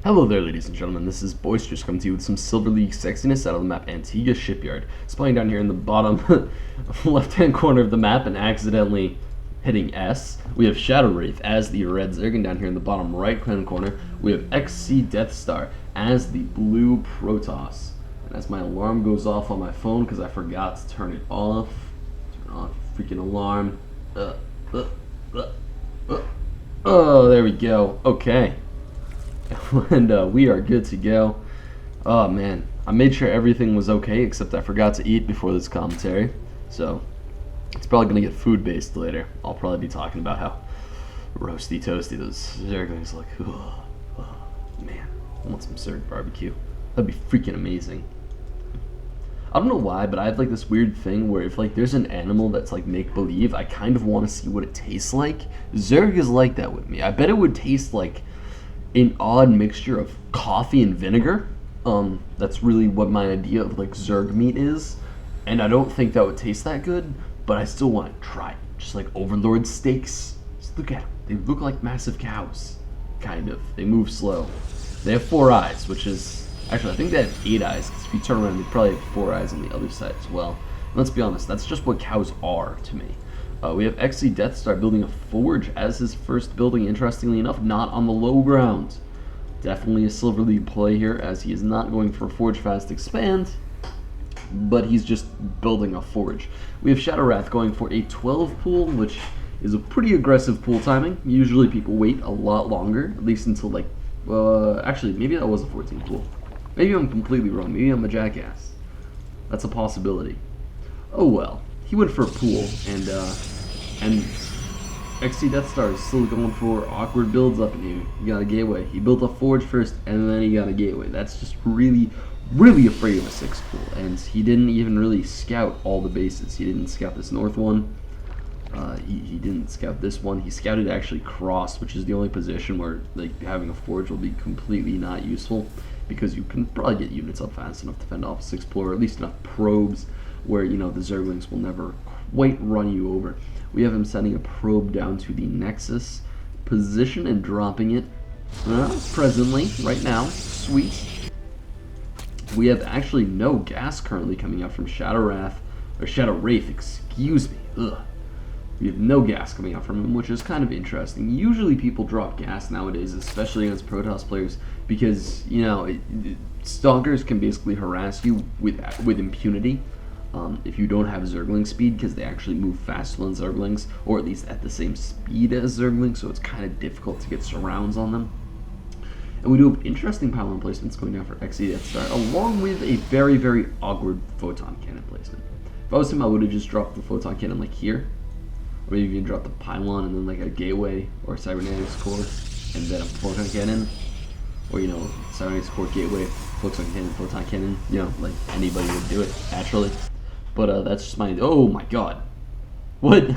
Hello there, ladies and gentlemen. This is Boisterous coming to you with some Silver League Sexiness out of the map Antigua Shipyard. It's playing down here in the bottom left-hand corner of the map and accidentally hitting S. We have ShadowWraith as the red Zerg, and down here in the bottom right-hand corner, we have xCDeatHStaR as the blue Protoss. And as my alarm goes off on my phone because I forgot to turn it off, turn off freaking alarm. Oh, there we go. Okay. And we are good to go. Oh man, I made sure everything was okay except I forgot to eat before this commentary, so it's probably gonna get food based later. I'll probably be talking about how roasty toasty those zerglings look. Oh, man, I want some Zerg barbecue. That'd be freaking amazing. I don't know why, but I have like this weird thing where if like there's an animal that's like make believe, I kind of want to see what it tastes like. Zerg is like that with me. I bet it would taste like an odd mixture of coffee and vinegar. That's really what my idea of like Zerg meat is, and I don't think that would taste that good, but I still want to try it. Just like Overlord steaks. Just look at them. They look like massive cows, kind of. They move slow. They have 4 eyes, which is actually I think they have 8 eyes. Because if you turn around, they probably have 4 eyes on the other side as well. And let's be honest, that's just what cows are to me. We have xCDeatHStaR building a forge as his first building, interestingly enough, not on the low ground. Definitely a Silver League play here, as he is not going for Forge Fast Expand, but he's just building a forge. We have ShadowWraith going for a 12 pool, which is a pretty aggressive pool timing. Usually people wait a lot longer, at least until like, actually, maybe that was a 14 pool. Maybe I'm completely wrong. Maybe I'm a jackass. That's a possibility. Oh well. He went for a pool, and xCDeatHStaR is still going for awkward builds up in here. He got a gateway. He built a forge first, and then he got a gateway. That's just really, really afraid of a 6 pool. And he didn't even really scout all the bases. He didn't scout this north one. He didn't scout this one. He scouted actually cross, which is the only position where like having a forge will be completely not useful, because you can probably get units up fast enough to fend off a 6 pool, or at least enough probes where, you know, the Zerglings will never quite run you over. We have him sending a probe down to the Nexus position and dropping it presently, right now. Sweet. We have actually no gas currently coming out from ShadowWraith, excuse me. Ugh. We have no gas coming out from him, which is kind of interesting. Usually people drop gas nowadays, especially against Protoss players, because, you know, stalkers can basically harass you with impunity. If you don't have Zergling speed, because they actually move faster than Zerglings, or at least at the same speed as Zerglings, so it's kind of difficult to get surrounds on them. And we do have interesting pylon placements going down for xCDeatHStaR, along with a very, very awkward photon cannon placement. If I was him, I would have just dropped the photon cannon like here, or maybe even drop the pylon and then like a gateway or a cybernetics core, and then a photon cannon, or, you know, cybernetics core, gateway, photon cannon, you know, like anybody would do it naturally. But that's just my, oh my god. What?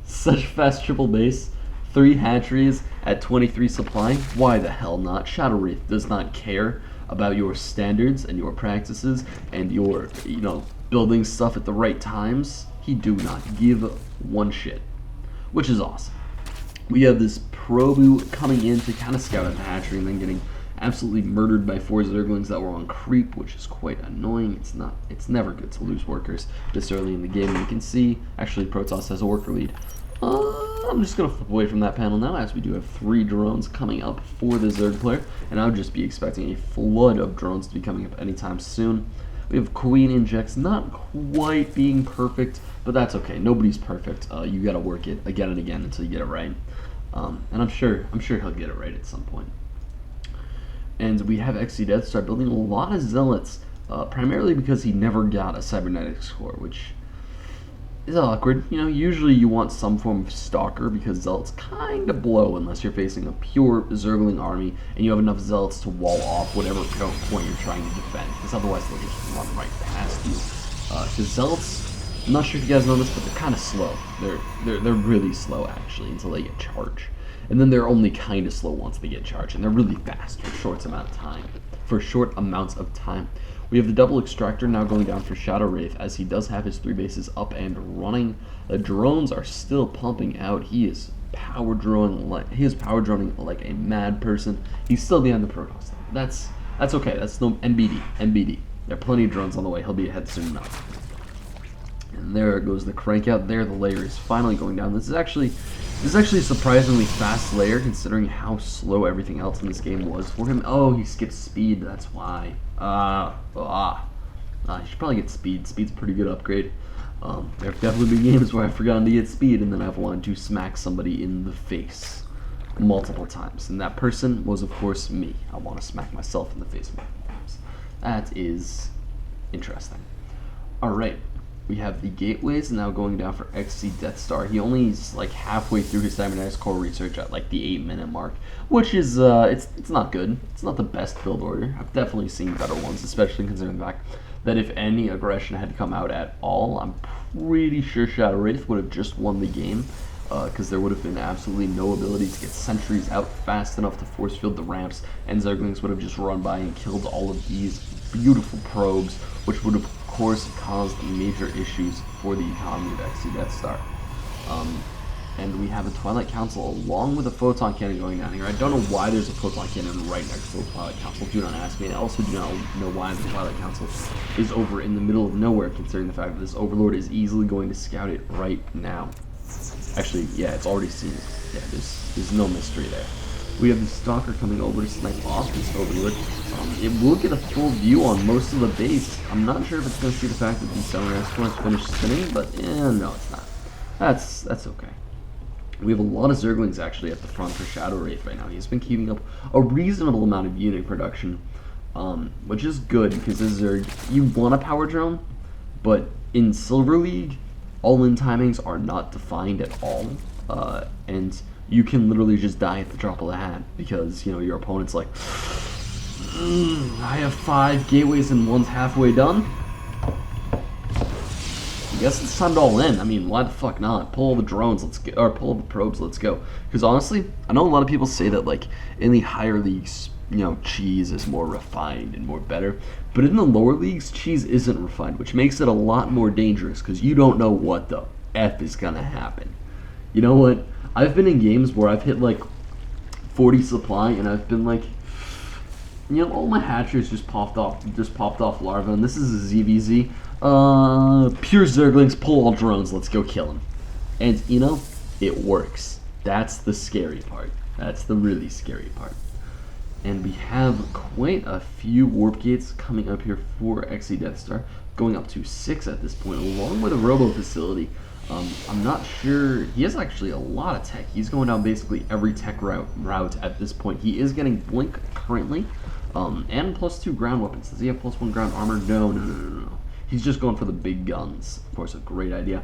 Such fast triple base. 3 hatcheries at 23 supply? Why the hell not? ShadowWraith does not care about your standards and your practices and your, you know, building stuff at the right times. He do not give one shit, which is awesome. We have this Probu coming in to kind of scout out the hatchery and then getting absolutely murdered by 4 Zerglings that were on creep, which is quite annoying. It's never good to lose workers this early in the game. And you can see, actually, Protoss has a worker lead. I'm just going to flip away from that panel now, as we do have 3 drones coming up for the Zerg player, and I would just be expecting a flood of drones to be coming up anytime soon. We have Queen Injects not quite being perfect, but that's okay. Nobody's perfect. You got to work it again and again until you get it right. And I'm sure he'll get it right at some point. And we have xCDeatHStaR building a lot of Zealots, primarily because he never got a cybernetics core, which is awkward. You know, usually you want some form of stalker, because Zealots kind of blow unless you're facing a pure Zergling army and you have enough Zealots to wall off whatever point you're trying to defend, because otherwise they'll just run right past you. Because Zealots, I'm not sure if you guys know this, but they're kind of slow. They're really slow, actually, until they get charged. And then they're only kind of slow once they get charged, and they're really fast for short amounts of time. We have the double extractor now going down for ShadowWraith, as he does have his 3 bases up and running. The drones are still pumping out. He is power droning like a mad person. He's still behind the Protoss. That's okay. That's no NBD. There are plenty of drones on the way. He'll be ahead soon enough. And there goes the crank out. There, the layer is finally going down. This is actually a surprisingly fast layer considering how slow everything else in this game was for him. Oh, he skipped speed. That's why. He should probably get speed. Speed's a pretty good upgrade. There have definitely been games where I've forgotten to get speed and then I've wanted to smack somebody in the face multiple times. And that person was, of course, me. I want to smack myself in the face multiple times. That is interesting. Alright, we have the gateways now going down for xCDeatHStaR. He only is like halfway through his cybernetics core research at like the 8-minute mark, which is, it's not good. It's not the best build order. I've definitely seen better ones, especially considering the fact that if any aggression had come out at all, I'm pretty sure ShadowWraith would have just won the game, because there would have been absolutely no ability to get sentries out fast enough to force field the ramps, and Zerglings would have just run by and killed all of these beautiful probes, which would have, of course, caused major issues for the economy of xCDeatHStaR. And we have a Twilight Council along with a Photon Cannon going down here. I don't know why there's a Photon Cannon right next to the Twilight Council. Do not ask me. And I also do not know why the Twilight Council is over in the middle of nowhere, considering the fact that this Overlord is easily going to scout it right now. Actually, yeah, it's already seen it. Yeah, there's no mystery there. We have the Stalker coming over to snipe off this Overlord. It will get a full view on most of the base. I'm not sure if it's going to see the fact that the Summoner Escorts finished spinning, but no, it's not. That's okay. We have a lot of Zerglings actually at the front for ShadowWraith right now. He's been keeping up a reasonable amount of unit production, which is good because as Zerg, you want a power drone, but in Silver League, all-in timings are not defined at all, and you can literally just die at the drop of a hat because, you know, your opponent's like, I have 5 gateways and one's halfway done. I guess it's time to all in. I mean, why the fuck not? Pull all the drones, let's go, or pull all the probes, let's go. Because honestly, I know a lot of people say that like in the higher leagues, you know, cheese is more refined and more better. But in the lower leagues, cheese isn't refined, which makes it a lot more dangerous because you don't know what the F is gonna happen. You know what? I've been in games where I've hit like 40 supply and I've been like, you know, all my hatcheries just popped off larvae, and this is a ZVZ. Pure Zerglings, pull all drones, let's go kill them. And, you know, it works. That's the scary part. That's the really scary part. And we have quite a few warp gates coming up here for xCDeatHStaR, going up to 6 at this point, along with a robo facility. I'm not sure, he has actually a lot of tech. He's going down basically every tech route at this point. He is getting Blink currently, and +2 ground weapons. Does he have +1 ground armor? No. He's just going for the big guns. Of course, a great idea.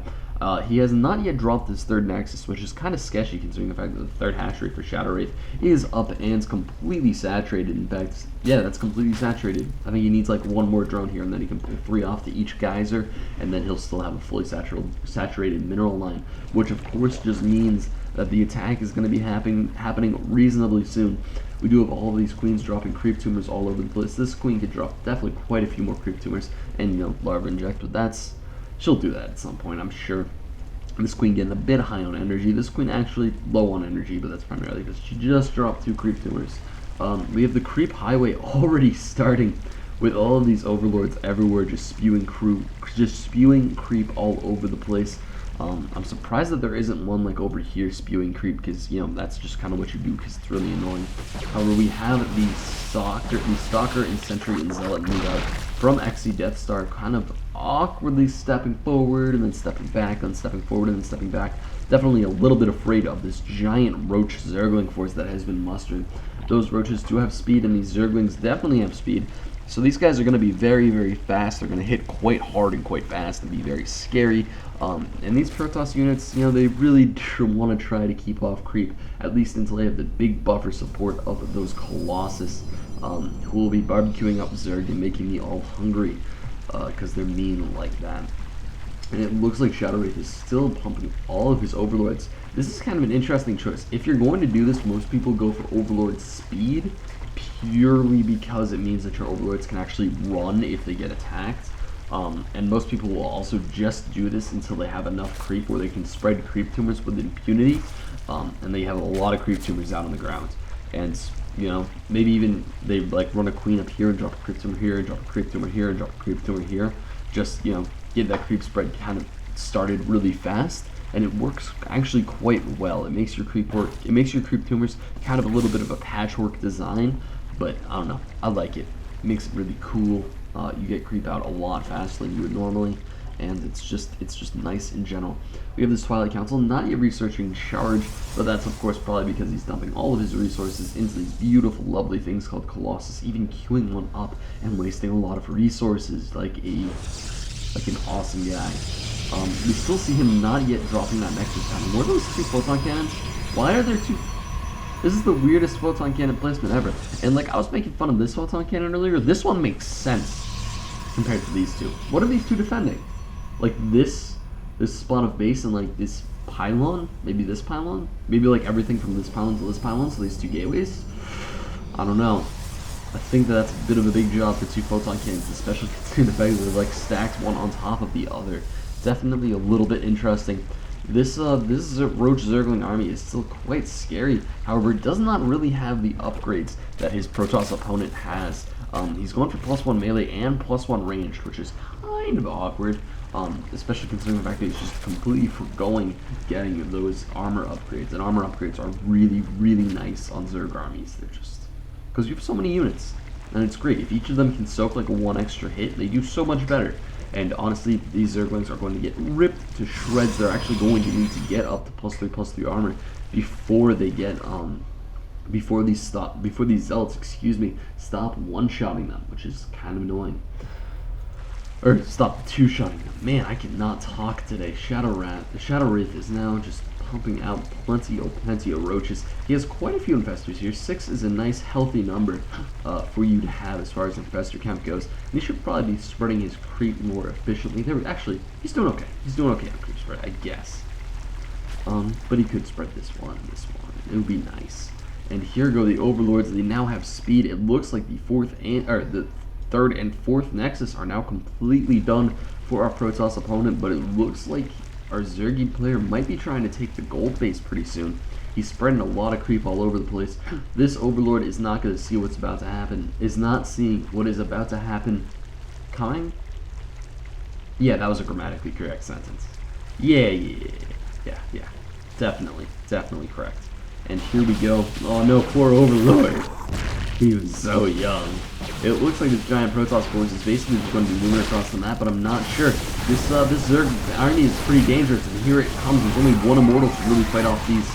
He has not yet dropped his 3rd Nexus, which is kind of sketchy considering the fact that the 3rd hatchery for ShadowWraith is up and completely saturated. In fact, yeah, that's completely saturated. I think he needs like 1 more drone here, and then he can pull 3 off to each geyser, and then he'll still have a fully saturated mineral line, which of course just means that the attack is going to be happening reasonably soon. We do have all of these queens dropping creep tumors all over the place. This queen could drop definitely quite a few more creep tumors and, you know, larva inject, but she'll do that at some point, I'm sure. This queen getting a bit high on energy. This queen actually low on energy, but that's primarily because she just dropped 2 creep tumors. We have the creep highway already starting with all of these overlords everywhere, just spewing creep all over the place. I'm surprised that there isn't one like over here spewing creep, because, you know, that's just kind of what you do because it's really annoying. However, we have the Stalker and Sentry and Zealot move out from xCDeatHStaR, kind of awkwardly stepping forward and then stepping back, then stepping forward and then stepping back. Definitely a little bit afraid of this giant roach Zergling force that has been mustered. Those roaches do have speed, and these Zerglings definitely have speed. So these guys are going to be very, very fast. They're going to hit quite hard and quite fast and be very scary. And these Protoss units, you know, they really want to try to keep off creep, at least until they have the big buffer support of those Colossus, who will be barbecuing up Zerg and making me all hungry, because they're mean like that. And it looks like ShadowWraith is still pumping all of his Overlords. This is kind of an interesting choice. If you're going to do this, most people go for Overlord speed, purely because it means that your Overlords can actually run if they get attacked. And most people will also just do this until they have enough creep where they can spread creep tumors with impunity. and they have a lot of creep tumors out on the ground. And you know, maybe even they like run a queen up here and drop a creep tumor here, and drop a creep tumor here, and drop a creep tumor here. Just, you know, get that creep spread kind of started really fast, and it works actually quite well. It makes your creep tumors kind of a little bit of a patchwork design, but I don't know, I like it. It makes it really cool. You get creep out a lot faster than you would normally, and it's just nice in general. We have this Twilight Council, not yet researching Charge, but that's of course probably because he's dumping all of his resources into these beautiful, lovely things called Colossus, even queuing one up and wasting a lot of resources like an awesome guy. We still see him not yet dropping that Nexus Cannon. What are those two photon cannons? Why are there two? This is the weirdest photon cannon placement ever. And like, I was making fun of this photon cannon earlier. This one makes sense compared to these two. What are these two defending? Like this spawn of base and like this pylon? Maybe this pylon? Maybe like everything from this pylon to this pylon, so these two gateways? I don't know. I think that's a bit of a big job for two photon cannons, especially considering the fact that they're like stacked one on top of the other. Definitely a little bit interesting. This Roach Zergling army is still quite scary. However, it does not really have the upgrades that his Protoss opponent has. He's going for +1 melee and +1 ranged, which is kind of awkward, especially considering the fact that he's just completely foregoing getting those armor upgrades. And armor upgrades are really, really nice on Zerg armies. They're just, because you have so many units, and it's great. If each of them can soak like one extra hit, they do so much better. And honestly, these Zerglings are going to get ripped to shreds. They're actually going to need to get up to +3/+3 armor before they get before these zealots, excuse me, stop one-shotting them, which is kind of annoying. Or stop two-shotting them. Man, I cannot talk today. ShadowWraith is now just pumping out plenty of roaches. He has quite a few infestors here. 6 is a nice healthy number for you to have as far as infestor count goes. And he should probably be spreading his creep more efficiently. Actually, he's doing okay. He's doing okay on creep spread, I guess. But he could spread this one. It would be nice. And here go the Overlords. They now have speed. It looks like the third and fourth Nexus are now completely done for our Protoss opponent, but it looks like our Zergy player might be trying to take the gold base pretty soon. He's spreading a lot of creep all over the place. This Overlord is not going to see what's about to happen. Is not seeing what is about to happen coming? Yeah, that was a grammatically correct sentence. Yeah. Definitely correct. And here we go. Oh no, poor Overlord. He was so young. It looks like this giant Protoss force is basically just going to be moving across the map, but I'm not sure. This Zerg army is pretty dangerous, and here it comes. There's only one Immortal to really fight off these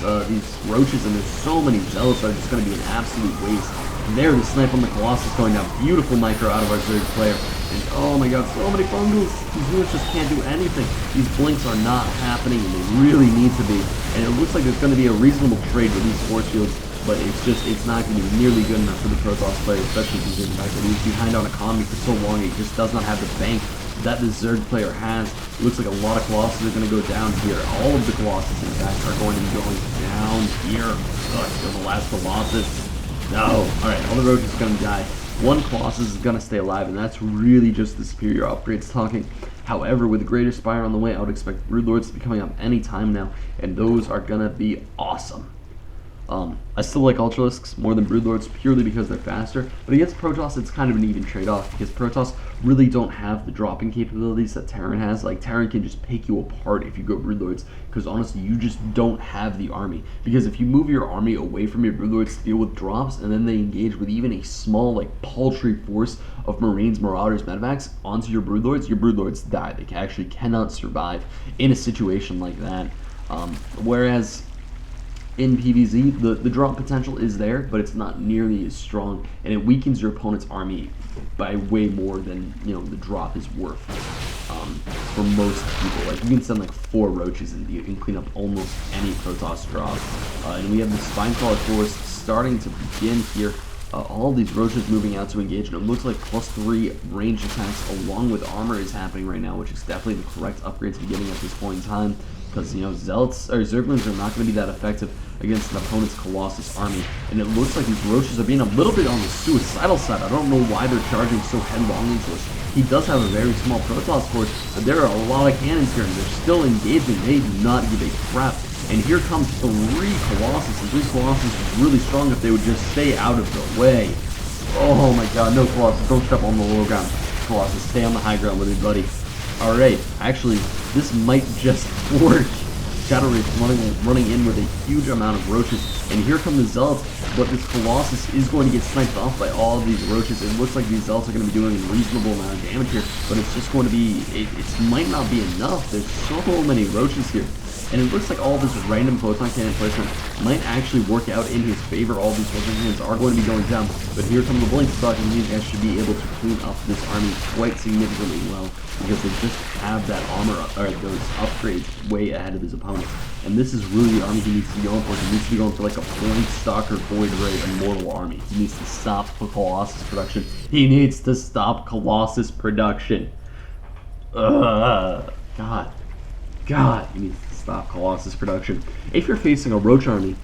roaches, and there's so many Zealots that are just going to be an absolute waste. And there, the snipe on the Colossus going down. Beautiful micro out of our Zerg player. And oh my god, so many bundles. These units just can't do anything. These blinks are not happening, and they really need to be. And it looks like there's going to be a reasonable trade with these force fields, but it's not going to be nearly good enough for the Protoss player, especially considering the fact that he was behind on economy for so long. He just does not have the bank that the Zerg player has. It looks like a lot of Colossus are going to go down here. All of the Colossus, in fact, are going to be going down here. So the last Colossus. No. Alright, all the roaches are going to die. One Colossus is going to stay alive, and that's really just the superior upgrades talking. However, with the Greater Spire on the way, I would expect Broodlords to be coming up any time now, and those are going to be awesome. I still like Ultralisks more than Broodlords purely because they're faster, but against Protoss it's kind of an even trade-off because Protoss really don't have the dropping capabilities that Terran has. Like, Terran can just pick you apart if you go Broodlords, because honestly you just don't have the army. Because if you move your army away from your Broodlords to deal with drops, and then they engage with even a small, like, paltry force of Marines, Marauders, Medevacs onto your Broodlords die. They actually cannot survive in a situation like that. Whereas in PvZ, the drop potential is there, but it's not nearly as strong, and it weakens your opponent's army by way more than, you know, the drop is worth. For most people, like, you can send like 4 roaches and you can clean up almost any Protoss drop. And we have the Spinecrawler force starting to begin here. All these roaches moving out to engage, and it looks like +3 range attacks along with armor is happening right now, which is definitely the correct upgrade to be getting at this point in time. Because, you know, Zerglings are not going to be that effective against an opponent's Colossus army. And it looks like these roaches are being a little bit on the suicidal side. I don't know why they're charging so headlong into us. He does have a very small Protoss force, but there are a lot of cannons here, and they're still engaging. They do not give a crap. And here comes 3 Colossus, and 3 Colossus is really strong if they would just stay out of the way. Oh my god, no Colossus, don't step on the low ground. Colossus, stay on the high ground with me, buddy. Alright, actually, this might just work. ShadowWraith running in with a huge amount of roaches, and here come the Zealots, but this Colossus is going to get sniped off by all of these roaches. It looks like these Zealots are going to be doing a reasonable amount of damage here, but it's just going to be, it might not be enough. There's so many roaches here. And it looks like all this random photon cannon placement might actually work out in his favor. All these photon cannons are going to be going down, but here come the blink stock, and these guys should be able to clean up this army quite significantly well, because they just have that armor, or those upgrades way ahead of his opponent. And this is really the army he needs to be going for. He needs to be going for like a Blink Stalker, Void Ray, Immortal army. He needs to stop Colossus production. He needs to stop Colossus production. God, he needs to stop Colossus production. If you're facing a Roach army,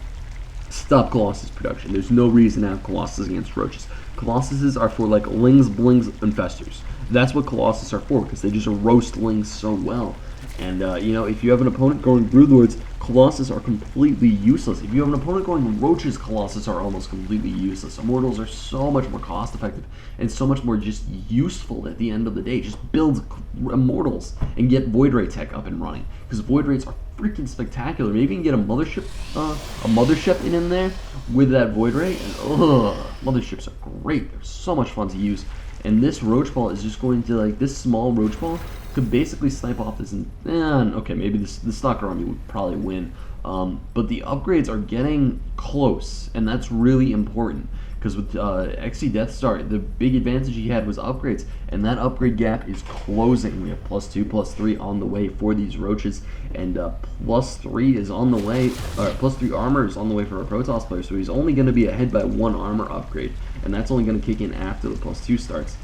stop Colossus production. There's no reason to have Colossus against Roaches. Colossuses are for like Lings, Blings, and Festers. That's what Colossus are for, because they just roast Lings so well. And, you know, if you have an opponent going Broodlords, Colossus are completely useless. If you have an opponent going Roaches, Colossus are almost completely useless. Immortals are so much more cost effective and so much more just useful at the end of the day. Just build Immortals and get Void Ray tech up and running, because Void Rays are freaking spectacular. Maybe you can get a mothership in there with that Void Ray, and motherships are great. They're so much fun to use. And this Roach Ball is just going to, like, this small Roach Ball could basically snipe off this, okay, maybe the Stalker army would probably win, but the upgrades are getting close, and that's really important, because with xCDeatHStaR, the big advantage he had was upgrades, and that upgrade gap is closing. We have +2, +3 on the way for these Roaches, and +3 is on the way, or +3 armor is on the way for a Protoss player, so he's only going to be ahead by 1 armor upgrade, and that's only going to kick in after the +2 starts.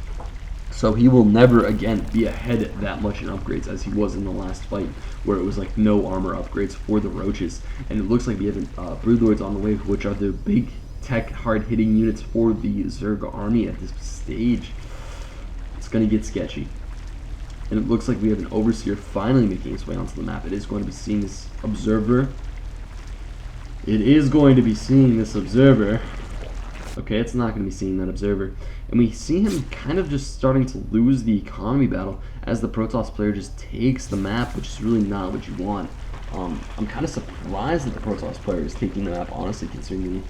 So he will never again be ahead that much in upgrades as he was in the last fight, where it was like no armor upgrades for the Roaches. And it looks like we have Broodlords on the way, which are the big tech hard-hitting units for the Zerg army at this stage. It's going to get sketchy. And it looks like we have an Overseer finally making its way onto the map. It is going to be seeing this Observer. Okay, it's not going to be seeing that Observer. And we see him kind of just starting to lose the economy battle as the Protoss player just takes the map, which is really not what you want. I'm kind of surprised that the Protoss player is taking the map, honestly, considering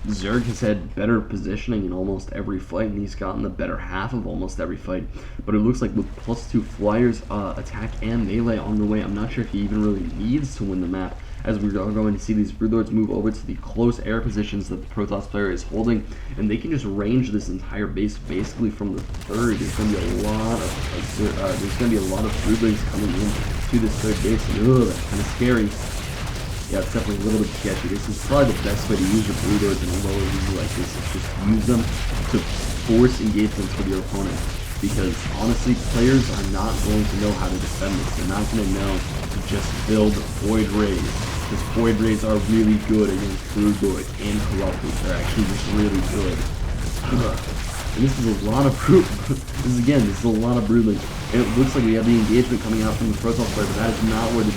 Zerg has had better positioning in almost every fight, and he's gotten the better half of almost every fight. But it looks like with +2 flyers, attack and melee on the way, I'm not sure if he even really needs to win the map, as we're going to see these Broodlords move over to the close air positions that the Protoss player is holding, and they can just range this entire base basically from the third. There's going to be a lot of Broodlings coming in to this third base, and that's kind of scary. Yeah, it's definitely a little bit sketchy. This is probably the best way to use your Broodlords in a lower league like this, is just use them to force engagements with your opponent. Because honestly, players are not going to know how to defend this. They're not going to know to just build Void Rays, because Void Rays are really good against Broodlord and Corruptors. They're actually just really good. And this is a lot of this is a lot of Broodlings. And it looks like we have the engagement coming out from the Protoss player, but that is not where the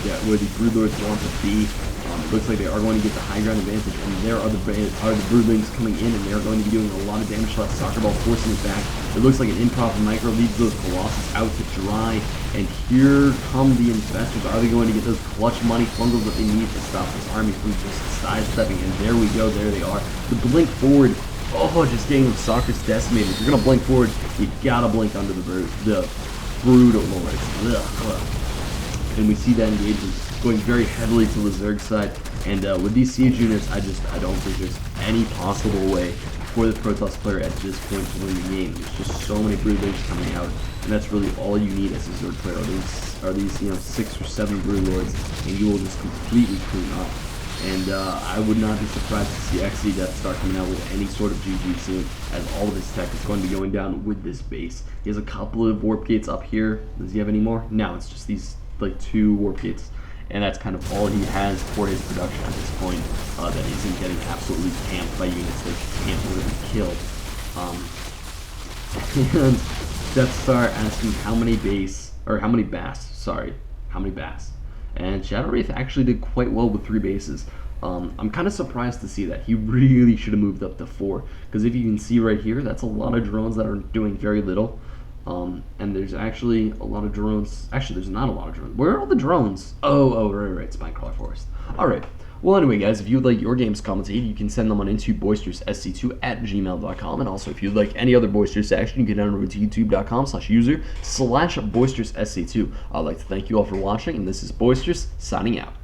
Broodlords want to be. It looks like they are going to get the high ground advantage, and there are the Broodlings coming in, and they are going to be doing a lot of damage to that Soccer Ball, forcing it back. It looks like an improv micro leads those Colossus out to dry, and here come the Infestors. Are they going to get those clutch money fungals that they need to stop this army from just sidestepping? And there we go, there they are. The blink forward, just getting them Soccer's decimated. If you're going to blink forward, you gotta blink under the Broodlords. And we see that engagement going very heavily to the Zerg side, and with these siege units, I don't think there's any possible way for the Protoss player at this point to win the game. There's just so many Broodlings coming out, and that's really all you need as a Zerg player. Are these 6 or 7 Broodlords, and you will just completely clean up. And I would not be surprised to see xCDeatHStaR coming out with any sort of GG soon, as all of his tech is going to be going down with this base. He has a couple of warp gates up here. Does he have any more? No, it's just these like 2 warp gates. And that's kind of all he has for his production at this point, that isn't getting absolutely camped by units that can't really kill. And DeatHStaR asking how many bass, and ShadowWraith actually did quite well with 3 bases. I'm kind of surprised to see that. He really should have moved up to 4, because if you can see right here, that's a lot of drones that are doing very little. And there's actually a lot of drones. Actually, there's not a lot of drones. Where are all the drones? Oh, right, Spinecrawler Forest. All right. Well, anyway, guys, if you'd like your games commentated, you can send them on into boisteroussc2@gmail.com. And also, if you'd like any other Boisterous action, you can head over to youtube.com/user/boisteroussc2. I'd like to thank you all for watching, and this is Boisterous signing out.